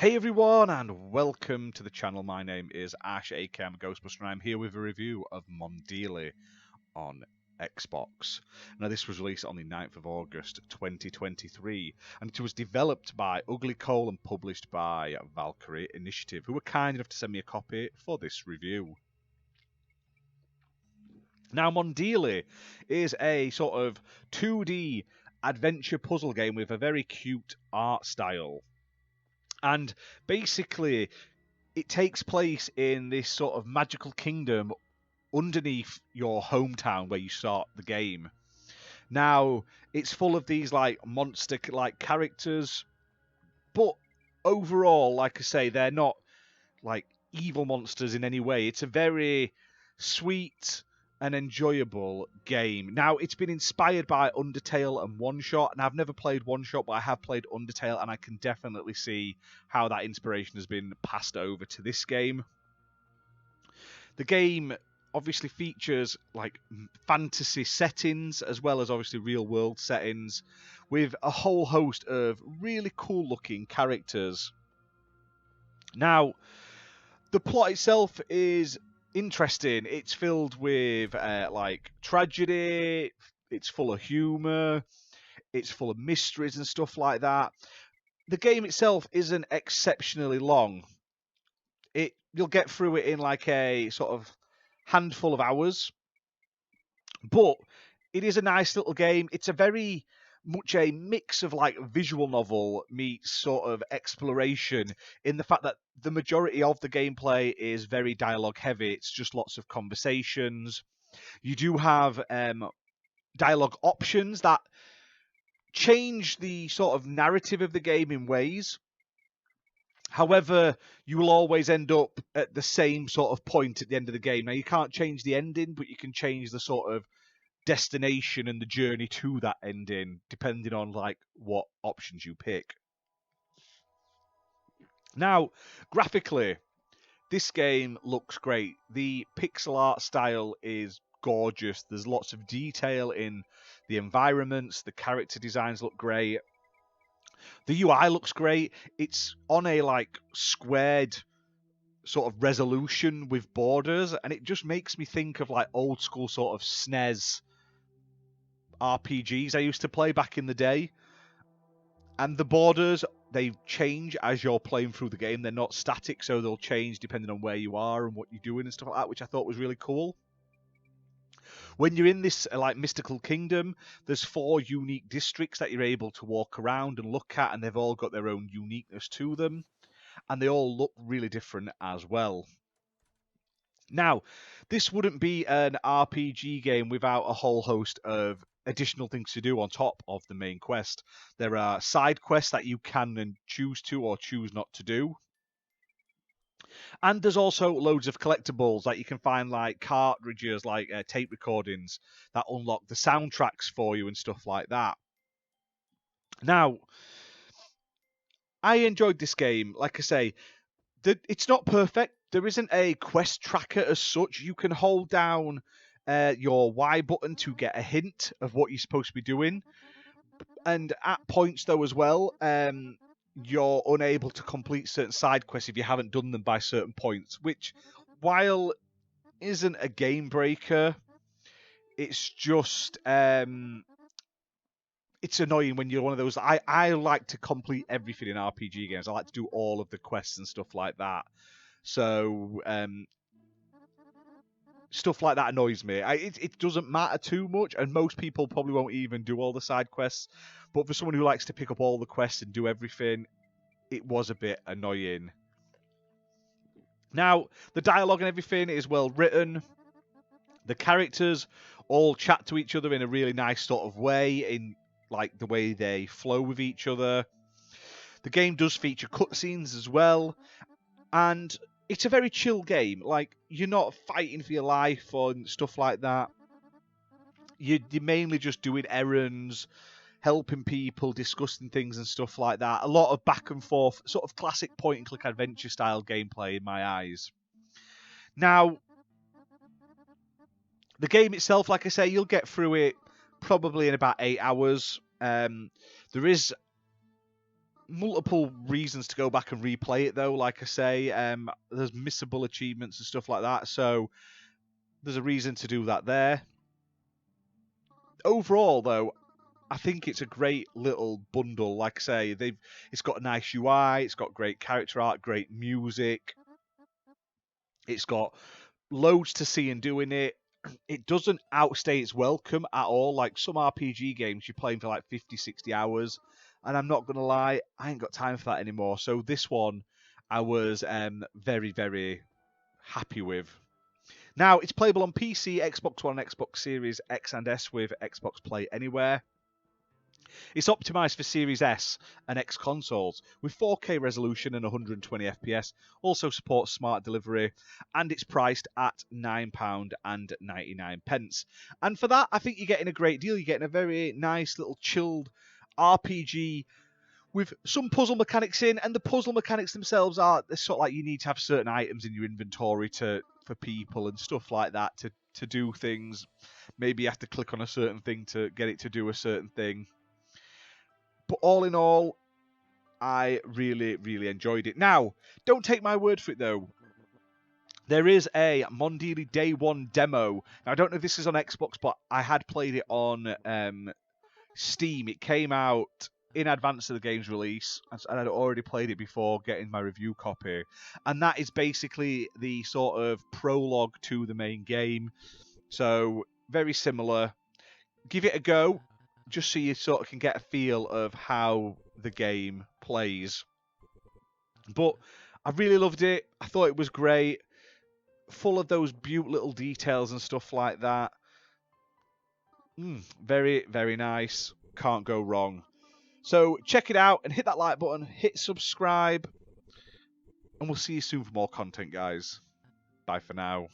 Hey everyone, and welcome to the channel. My name is Ash, aka I'm a Ghostbuster, and I'm here with a review of Mondealy on Xbox. Now, this was released on the 9th of August 2023, and it was developed by Uglycoal and published by Valkyrie Initiative, who were kind enough to send me a copy for this review. Now, Mondealy is a sort of 2D adventure puzzle game with a very cute art style. And basically, it takes place in this sort of magical kingdom underneath your hometown where you start the game. Now, it's full of these like monster like characters, but overall, like I say, they're not like evil monsters in any way. It's a very sweet and enjoyable game. Now, it's been inspired by Undertale and One Shot, and I've never played One Shot, but I have played Undertale, and I can definitely see how that inspiration has been passed over to this game. The game obviously features like fantasy settings as well as obviously real world settings with a whole host of really cool looking characters. Now, the plot itself is interesting. It's filled with like tragedy. It's full of humor. It's full of mysteries and stuff like that. The game itself isn't exceptionally long. You'll get through it in like a sort of handful of hours, but it is a nice little game. It's a very much a mix of like visual novel meets sort of exploration in the fact that the majority of the gameplay is very dialogue heavy. It's just lots of conversations. You do have dialogue options that change the sort of narrative of the game in ways. However, you will always end up at the same sort of point at the end of the game. Now, you can't change the ending, but you can change the sort of destination and the journey to that ending, depending on like what options you pick. Now, graphically, this game looks great. The pixel art style is gorgeous. There's lots of detail in the environments. The character designs look great. The UI looks great. It's on a like squared sort of resolution with borders, and it just makes me think of like old school sort of SNES RPGs I used to play back in the day. And the borders, they change as you're playing through the game. They're not static, so they'll change depending on where you are and what you're doing and stuff like that, which I thought was really cool. When you're in this like mystical kingdom, there's 4 unique districts that you're able to walk around and look at, and they've all got their own uniqueness to them, and they all look really different as well. Now, this wouldn't be an RPG game without a whole host of additional things to do on top of the main quest. There are side quests that you can choose to or choose not to do. And there's also loads of collectibles that you can find, like cartridges, like tape recordings that unlock the soundtracks for you and stuff like that. Now, I enjoyed this game. Like I say, it's not perfect. There isn't a quest tracker as such. You can hold down your Y button to get a hint of what you're supposed to be doing. And at points, though, as well, you're unable to complete certain side quests if you haven't done them by certain points, which, while isn't a game breaker, it's just it's annoying when you're one of those. I like to complete everything in RPG games. I like to do all of the quests and stuff like that. So stuff like that annoys me. It doesn't matter too much, and most people probably won't even do all the side quests. But for someone who likes to pick up all the quests and do everything, it was a bit annoying. Now, the dialogue and everything is well written. The characters all chat to each other in a really nice sort of way, in like the way they flow with each other. The game does feature cutscenes as well, and it's a very chill game. Like, you're not fighting for your life or stuff like that. You're mainly just doing errands, helping people, discussing things and stuff like that. A lot of back and forth, sort of classic point and click adventure style gameplay in my eyes. Now, the game itself, like I say, you'll get through it probably in about 8 hours. There is multiple reasons to go back and replay it, though. Like I say, there's missable achievements and stuff like that, so there's a reason to do that there. Overall, though, I think it's a great little bundle. Like I say, it's got a nice UI, it's got great character art, great music, it's got loads to see and do in it. It doesn't outstay its welcome at all. Like some RPG games, you're playing for like 50, 60 hours, and I'm not gonna lie, I ain't got time for that anymore. So this one, I was very, very happy with. Now, it's playable on PC, Xbox One, Xbox Series X and S with Xbox Play Anywhere. It's optimized for Series S and X consoles with 4K resolution and 120 FPS. Also supports smart delivery, and it's priced at £9.99. And for that, I think you're getting a great deal. You're getting a very nice little chilled RPG with some puzzle mechanics in, and the puzzle mechanics themselves are sort of like you need to have certain items in your inventory for people and stuff like that to do things. Maybe you have to click on a certain thing to get it to do a certain thing. But all in all, I really, really enjoyed it. Now, don't take my word for it, though. There is a Mondealy Day 1 demo. Now, I don't know if this is on Xbox, but I had played it on Steam. It came out in advance of the game's release, and I'd already played it before getting my review copy. And that is basically the sort of prologue to the main game. So, very similar. Give it a go, just so you sort of can get a feel of how the game plays. But I really loved it. I thought it was great. Full of those beautiful little details and stuff like that. Very, very nice. Can't go wrong. So check it out and hit that like button. Hit subscribe. And we'll see you soon for more content, guys. Bye for now.